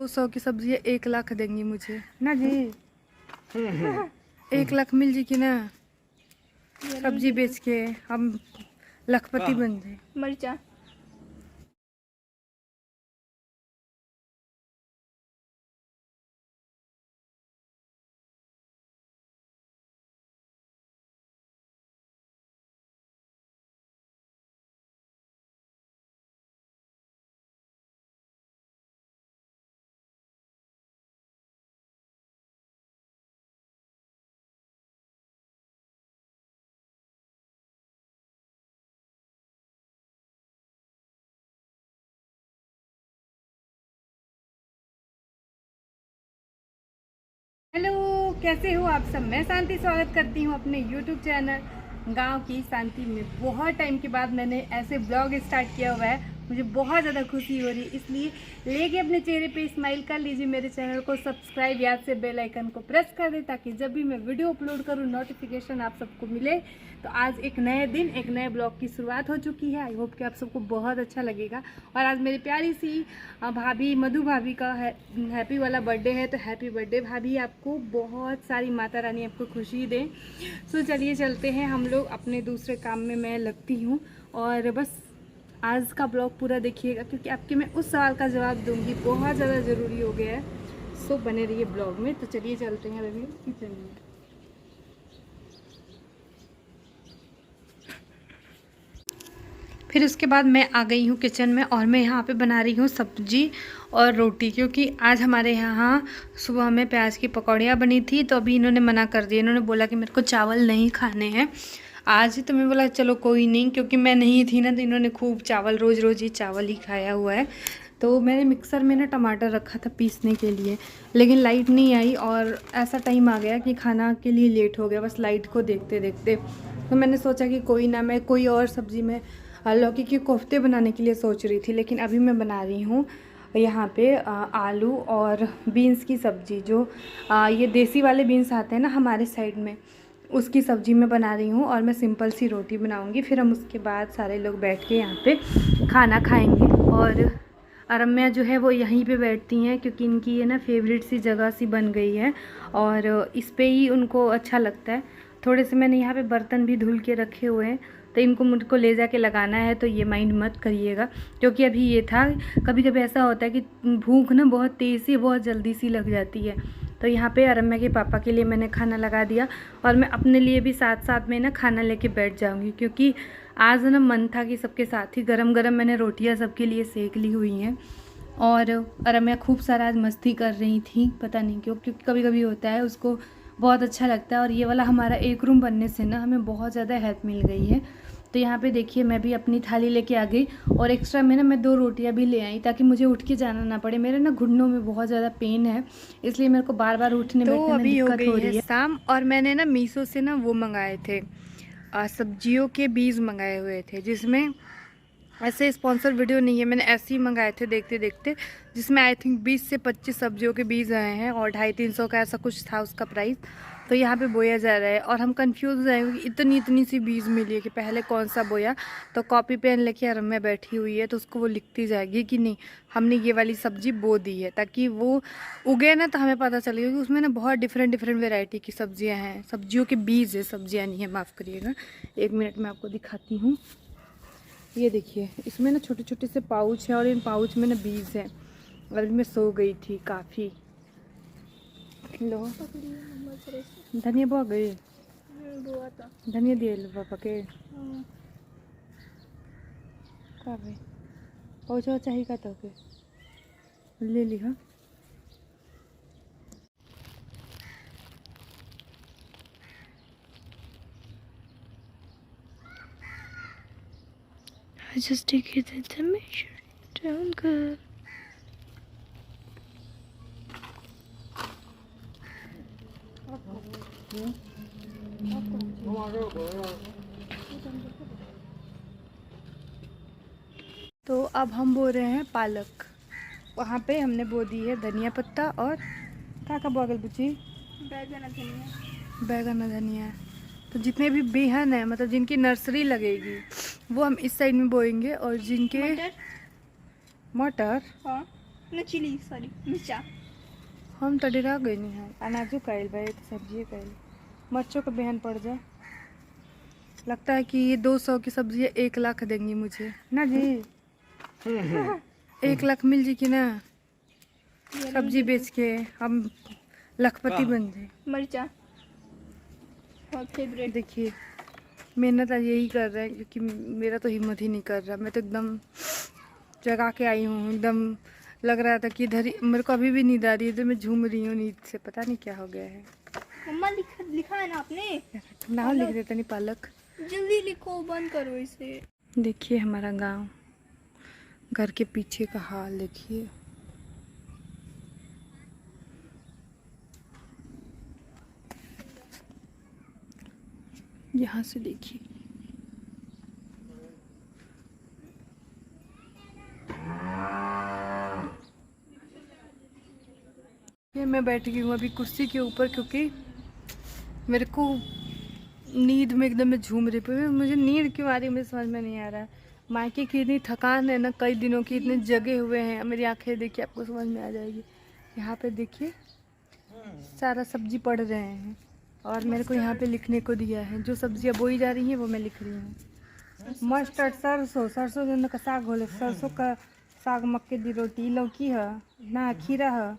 200 की सब्जी 1 लाख देंगी मुझे ना जी। 1 लाख मिल जी कि ना सब्जी बेच के हम लखपति बन जाए। मरचा हेलो, कैसे हो आप सब। मैं शांति स्वागत करती हूँ अपने YouTube चैनल गांव की शांति में। बहुत टाइम के बाद मैंने ऐसे ब्लॉग स्टार्ट किया हुआ है, मुझे बहुत ज़्यादा खुशी हो रही है, इसलिए लेके अपने चेहरे पे स्माइल कर लीजिए। मेरे चैनल को सब्सक्राइब, याद से बेल आइकन को प्रेस कर दें ताकि जब भी मैं वीडियो अपलोड करूँ नोटिफिकेशन आप सबको मिले। तो आज एक नए दिन, एक नए ब्लॉग की शुरुआत हो चुकी है। आई होप कि आप सबको बहुत अच्छा लगेगा। और आज मेरी प्यारी सी भाभी मधु भाभी का हैप्पी वाला बर्थडे है, तो हैप्पी बर्थडे भाभी, आपको बहुत सारी माता रानी आपको खुशी दें। सो चलिए चलते हैं हम लोग अपने दूसरे काम में। मैं लगती हूँ और बस आज का ब्लॉग पूरा देखिएगा क्योंकि आपके मैं उस सवाल का जवाब दूंगी, बहुत ज़्यादा ज़रूरी हो गया है। सो बने रहिए ब्लॉग में। तो चलिए चलते हैं अभी किचन में। फिर उसके बाद मैं आ गई हूँ किचन में और मैं यहाँ पे बना रही हूँ सब्जी और रोटी, क्योंकि आज हमारे यहाँ सुबह में प्याज की पकौड़ियाँ बनी थी। तो अभी इन्होंने मना कर दिया, इन्होंने बोला कि मेरे को चावल नहीं खाने हैं आज। तो मैं बोला चलो कोई नहीं, क्योंकि मैं नहीं थी ना, तो इन्होंने खूब चावल, रोज़ रोज़ ही चावल ही खाया हुआ है। तो मैंने मिक्सर में ना टमाटर रखा था पीसने के लिए, लेकिन लाइट नहीं आई और ऐसा टाइम आ गया कि खाना के लिए लेट हो गया बस लाइट को देखते देखते। तो मैंने सोचा कि कोई ना, मैं कोई और सब्ज़ी में लौकी के कोफ्ते बनाने के लिए सोच रही थी, लेकिन अभी मैं बना रही हूँ यहाँ पे आलू और बीन्स की सब्ज़ी। जो ये देसी वाले बीन्स आते हैं ना हमारे साइड में, उसकी सब्ज़ी मैं बना रही हूँ। और मैं सिंपल सी रोटी बनाऊँगी, फिर हम उसके बाद सारे लोग बैठ के यहाँ पे खाना खाएँगे। और रम्या जो है वो यहीं पे बैठती हैं, क्योंकि इनकी ये ना फेवरेट सी जगह सी बन गई है और इस पे ही उनको अच्छा लगता है। थोड़े से मैंने यहाँ पे बर्तन भी धुल के रखे हुए हैं, तो इनको मुझको ले जाके लगाना है, तो ये माइंड मत करिएगा। क्योंकि अभी ये था, कभी कभी ऐसा होता है कि भूख ना बहुत तेज़ सी, बहुत जल्दी सी लग जाती है। तो यहाँ पे रम्या के पापा के लिए मैंने खाना लगा दिया और मैं अपने लिए भी साथ साथ में ना खाना लेके बैठ जाऊँगी, क्योंकि आज ना मन था कि सबके साथ ही गरम गरम मैंने रोटियाँ सबके लिए सेक ली हुई हैं। और रम्या खूब सारा आज मस्ती कर रही थी, पता नहीं क्यों, क्योंकि कभी कभी होता है उसको बहुत अच्छा लगता है। और ये वाला हमारा एक रूम बनने से ना हमें बहुत ज़्यादा हेल्प मिल गई है। तो यहाँ पे देखिए मैं भी अपनी थाली लेके आ गई और एक्स्ट्रा में ना मैं 2 रोटियाँ भी ले आई, ताकि मुझे उठ के जाना ना पड़े। मेरे ना घुटनों में बहुत ज़्यादा पेन है, इसलिए मेरे को बार बार उठने बैठने में दिक्कत हो रही है। शाम और मैंने ना मीशो से ना वो मंगाए थे, सब्जियों के बीज मंगाए हुए थे, जिसमें ऐसे स्पॉन्सर वीडियो नहीं है, मैंने ऐसे ही मंगाए थे देखते देखते, जिसमें आई थिंक 20 से 25 सब्जियों के बीज आए हैं और 250-300 का ऐसा कुछ था उसका प्राइस। तो यहाँ पे बोया जा रहा है और हम कंफ्यूज हो जाएंगे कि इतनी इतनी सी बीज मिली है कि पहले कौन सा बोया। तो कॉपी पेन लेके रम्या बैठी हुई है, तो उसको वो लिखती जाएगी कि नहीं हमने ये वाली सब्जी बो दी है, ताकि वो उगे ना, तो हमें पता चलेगा कि उसमें ना बहुत डिफरेंट वेराइटी की सब्जियाँ हैं। सब्जियों के बीज है, सब्जियाँ नहीं है, माफ़ करिएगा। 1 मिनट में आपको दिखाती हूँ। ये देखिए इसमें ना छोटे छोटे से पाउच हैं और इन पाउच में ना बीज हैं। और मैं सो गई थी काफ़ी। लो धनिया बोआ गई, धनिया दिए लो पापा के का भाई पाउच चाहिए का तो के ले ली। हाँ I just take it to make sure it's down good. तो अब हम बो रहे हैं पालक। वहाँ पे हमने बो दी है धनिया पत्ता और क्या बोगल बुची, बैगन धनिया। तो जितने भी बेहन है, मतलब जिनकी नर्सरी लगेगी, वो हम इस साइड में बोएंगे। और जिनके मटर, हाँ न चिली सॉरी मिर्चा। हम तो डरा गए नहीं हैं अनाजो कैल भाई तो सब्जी कैल मर्चों का बहन पड़ जाए। लगता है कि ये 200 की सब्जी 1 लाख देंगी मुझे ना जी। 1 लाख मिल जी कि ना सब्जी बेच के हम लखपति बन जाए। मिर्चा बहुत फेवरेट। देखिए मेहनत आज यही कर रहा है क्योंकि मेरा तो हिम्मत ही नहीं कर रहा। मैं तो एकदम जगा के आई हूँ, एकदम लग रहा था कि इधर मेरे को अभी भी नींद आ रही है। तो मैं झूम रही हूँ नींद से, पता नहीं क्या हो गया है। मम्मा लिखा है ना आपने? नाम लिख देता नहीं पालक। जल्दी लिखो, बंद करो इसे। देखिए हमारा गांव, घर के पीछे का हाल देखिए। यहाँ से देखिए ये मैं बैठ गई हूँ अभी कुर्सी के ऊपर क्योंकि मेरे को नींद में एकदम मैं झूम रही पर मुझे नींद क्यों आ रही है मुझे समझ में नहीं आ रहा है। मायके की इतनी थकान है ना, कई दिनों की इतने जगे हुए हैं। मेरी आंखें देखिए आपको समझ में आ जाएगी। यहाँ पे देखिए सारा सब्जी पड़ रहे हैं और मेरे को यहाँ पे लिखने को दिया है जो सब्जियाँ बोई जा रही हैं वो मैं लिख रही हूँ। मस्टर्ड सरसों का साग होले, सरसों का साग, मक्के दी रोटी, लौकी है ना, खीरा है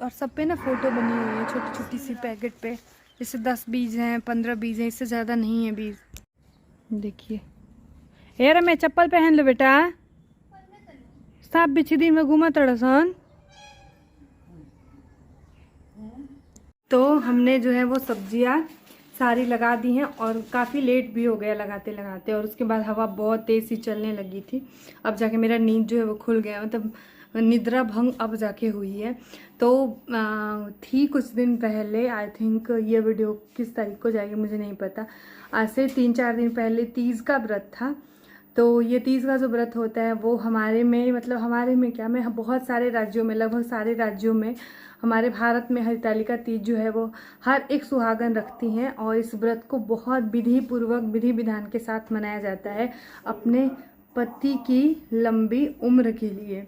और सब पे ना फोटो बनी हुई है छोटी छोटी सी पैकेट पे। जैसे 10 बीज हैं, 15 बीज हैं, इससे ज़्यादा नहीं है बीज। देखिए यार मैं चप्पल पहन लो बेटा, सांप बिच्छी दिन में घूमा तड़सन। तो हमने जो है वो सब्जियां सारी लगा दी हैं और काफ़ी लेट भी हो गया लगाते लगाते। और उसके बाद हवा बहुत तेज़ सी चलने लगी थी। अब जाके मेरा नींद जो है वो खुल गया, मतलब निद्रा भंग अब जाके हुई है। तो थी कुछ दिन पहले, आई थिंक ये वीडियो किस तारीख को जाएगी मुझे नहीं पता। आज से 3-4 दिन पहले तीज का व्रत था। तो ये तीज का जो व्रत होता है वो हमारे में, मतलब हमारे में क्या, मैं बहुत सारे राज्यों में, लगभग सारे राज्यों में हमारे भारत में हरितालिका तीज जो है वो हर एक सुहागन रखती हैं और इस व्रत को बहुत विधि पूर्वक, विधि विधान के साथ मनाया जाता है अपने पति की लंबी उम्र के लिए।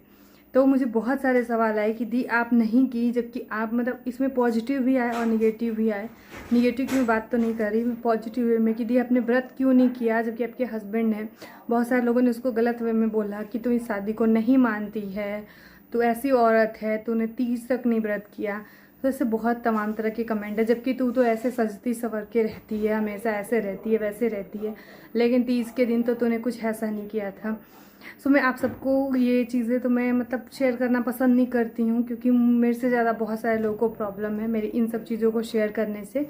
तो मुझे बहुत सारे सवाल आए कि दी आप नहीं की, जबकि आप, मतलब इसमें पॉजिटिव भी आए और निगेटिव भी आए। निगेटिव की मैं बात तो नहीं कर रही, मैं पॉजिटिव वे में कि दी आपने व्रत क्यों नहीं किया जबकि आपके हस्बैंड हैं। बहुत सारे लोगों ने उसको गलत वे में बोला कि तू इस शादी को नहीं मानती है, तू ऐसी औरत है, तूने तीज तक नहीं व्रत किया। तो ऐसे बहुत तमाम तरह के कमेंट है, जबकि तू तो ऐसे सजती संवर के रहती है, हमेशा ऐसे रहती है, वैसे रहती है, लेकिन तीज के दिन तो तूने कुछ ऐसा नहीं किया था। सो मैं आप सबको ये चीज़ें तो मैं मतलब शेयर करना पसंद नहीं करती हूँ क्योंकि मेरे से ज़्यादा बहुत सारे लोगों को प्रॉब्लम है मेरी इन सब चीज़ों को शेयर करने से।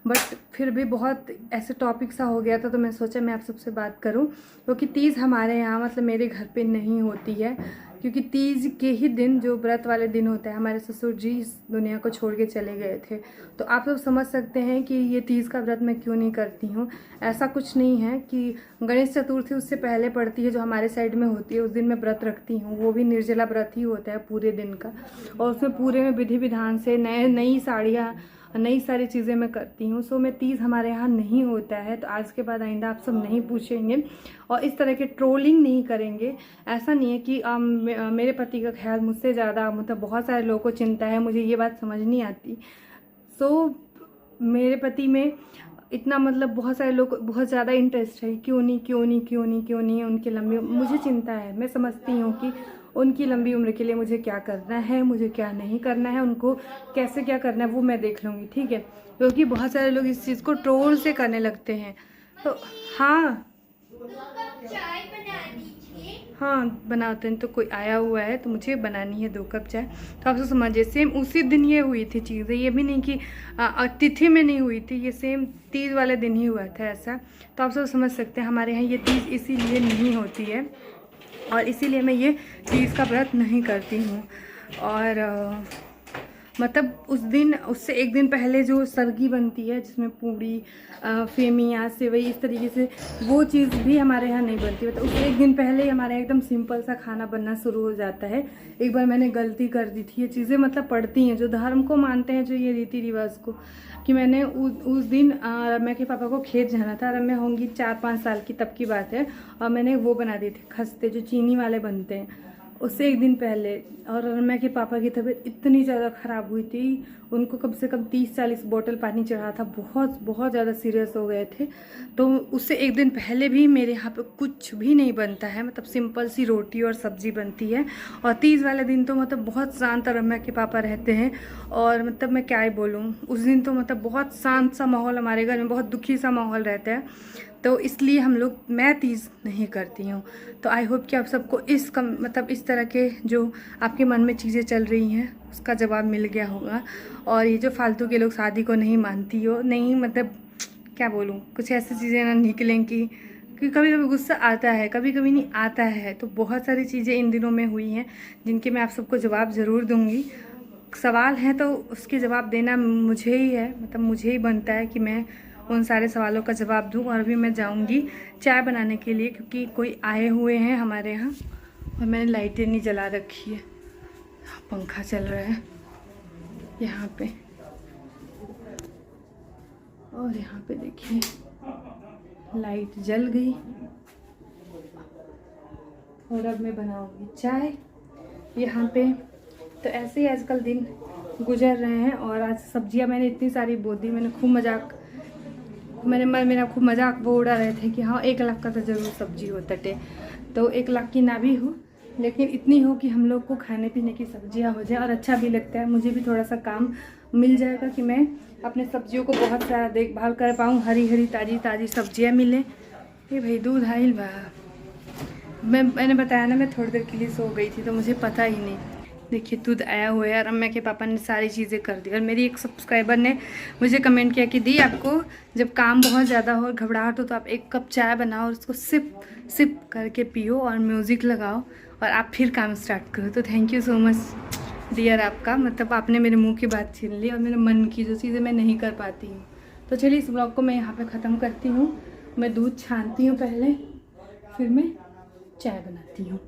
बट फिर भी बहुत ऐसे टॉपिक सा हो गया था तो मैं सोचा मैं आप सबसे बात करूं क्योंकि तीज हमारे यहाँ, मतलब मेरे घर पे नहीं होती है। क्योंकि तीज के ही दिन, जो व्रत वाले दिन होता है, हमारे ससुर जी इस दुनिया को छोड़ के चले गए थे। तो आप लोग समझ सकते हैं कि ये तीज का व्रत मैं क्यों नहीं करती हूँ। ऐसा कुछ नहीं है कि गणेश चतुर्थी उससे पहले पड़ती है जो हमारे साइड में होती है, उस दिन मैं व्रत रखती हूँ। वो भी निर्जला व्रत ही होता है पूरे दिन का और उसमें पूरे में विधि विधान से नई साड़ियाँ, नई सारी चीज़ें मैं करती हूँ। सो मैं तीज हमारे यहाँ नहीं होता है। तो आज के बाद आइंदा आप सब नहीं पूछेंगे और इस तरह के ट्रोलिंग नहीं करेंगे। ऐसा नहीं है कि मेरे पति का ख्याल मुझसे ज़्यादा, मतलब बहुत सारे लोगों को चिंता है, मुझे ये बात समझ नहीं आती। सो मेरे पति में इतना, मतलब बहुत सारे लोग को बहुत ज़्यादा इंटरेस्ट है, क्यों नहीं उनकी लंबी, मुझे चिंता है। मैं समझती हूँ कि उनकी लंबी उम्र के लिए मुझे क्या करना है, मुझे क्या नहीं करना है, उनको कैसे क्या करना है वो मैं देख लूँगी, ठीक है। क्योंकि बहुत सारे लोग इस चीज़ को ट्रोल से करने लगते हैं। तो हाँ बनाते हैं। तो कोई आया हुआ है तो मुझे बनानी है 2 कप चाय। तो आप सब समझिए सेम उसी दिन ये हुई थी चीज़ें, ये भी नहीं कि तिथि में नहीं हुई थी, ये सेम तीज वाले दिन ही हुआ था ऐसा। तो आप सब समझ सकते हैं हमारे यहाँ ये तीज इसीलिए नहीं होती है और इसीलिए मैं ये तीज का व्रत नहीं करती हूँ। और मतलब उस दिन, उससे एक दिन पहले जो सरगी बनती है जिसमें पूड़ी, फेमिया, सेवई, इस तरीके से वो चीज़ भी हमारे यहाँ नहीं बनती। मतलब उससे एक दिन पहले ही हमारे यहाँ एकदम सिंपल सा खाना बनना शुरू हो जाता है। एक बार मैंने गलती कर दी थी, ये चीज़ें मतलब पड़ती हैं जो धर्म को मानते हैं, जो ये रीति रिवाज को, कि मैंने उस दिन रम्या के पापा को खेत जाना था। रम्या होंगी 4-5 साल की, तब की बात है। और मैंने वो बना दिए थे खस्ते, जो चीनी वाले बनते हैं, उससे एक दिन पहले। और रम्या के पापा की तबीयत इतनी ज़्यादा ख़राब हुई थी, उनको कम से कम 30-40 बोतल पानी चढ़ा था, बहुत बहुत ज़्यादा सीरियस हो गए थे। तो उससे एक दिन पहले भी मेरे यहाँ पे कुछ भी नहीं बनता है, मतलब सिंपल सी रोटी और सब्ज़ी बनती है। और 30 वाले दिन तो मतलब बहुत शांत रम्या के पापा रहते हैं, और मतलब मैं क्या ही बोलूँ, उस दिन तो मतलब बहुत शांत सा माहौल हमारे घर में, बहुत दुखी सा माहौल रहता है। तो इसलिए मैं तीज नहीं करती हूँ। तो आई होप कि आप सबको मतलब इस तरह के जो आपके मन में चीज़ें चल रही हैं उसका जवाब मिल गया होगा। और ये जो फालतू के लोग शादी को नहीं मानती हो, नहीं मतलब क्या बोलूँ, कुछ ऐसी चीज़ें ना निकलें कि कभी कभी गुस्सा आता है, कभी कभी नहीं आता है। तो बहुत सारी चीज़ें इन दिनों में हुई हैं जिनके मैं आप सबको जवाब ज़रूर दूँगी। सवाल हैं तो उसके जवाब देना मुझे ही है, मतलब मुझे ही बनता है कि मैं उन सारे सवालों का जवाब दूं। और अभी मैं जाऊंगी चाय बनाने के लिए, क्योंकि कोई आए हुए हैं हमारे यहाँ, और मैंने लाइटें नहीं जला रखी है। पंखा चल रहा है यहाँ पे, और यहाँ पे देखिए लाइट जल गई। और अब मैं बनाऊंगी चाय यहाँ पे। तो ऐसे ही आजकल दिन गुजर रहे हैं। और आज सब्जियां मैंने इतनी सारी बो दी, मेरा खूब मजाक वो उड़ा रहे थे कि हाँ 1 लाख का तो ज़रूर सब्जी हो तटे। तो 1 लाख की ना भी हो, लेकिन इतनी हो कि हम लोग को खाने पीने की सब्जियां हो जाए, और अच्छा भी लगता है। मुझे भी थोड़ा सा काम मिल जाएगा कि मैं अपने सब्जियों को बहुत सारा देखभाल कर पाऊँ, हरी हरी ताज़ी ताज़ी सब्जियाँ मिलें। ये भाई दूध आइल बा। मैंने बताया ना, मैं थोड़ी देर के लिए सो गई थी तो मुझे पता ही नहीं। देखिए दूध आया हुआ है, और रम्या के पापा ने सारी चीज़ें कर दी। और मेरी एक सब्सक्राइबर ने मुझे कमेंट किया कि दी, आपको जब काम बहुत ज़्यादा हो और घबराहट हो तो आप 1 कप चाय बनाओ और उसको सिप करके पियो और म्यूज़िक लगाओ और आप फिर काम स्टार्ट करो। तो thank you so much dear आपका, मतलब आपने मेरे मुँह की बात छीन ली और मेरे मन की जो चीज़ें मैं नहीं कर पाती हूँ। तो चलिए इस ब्लॉग को मैं यहाँ पर ख़त्म करती हूँ। मैं दूध छानती हूँ पहले, फिर मैं चाय बनाती हूँ।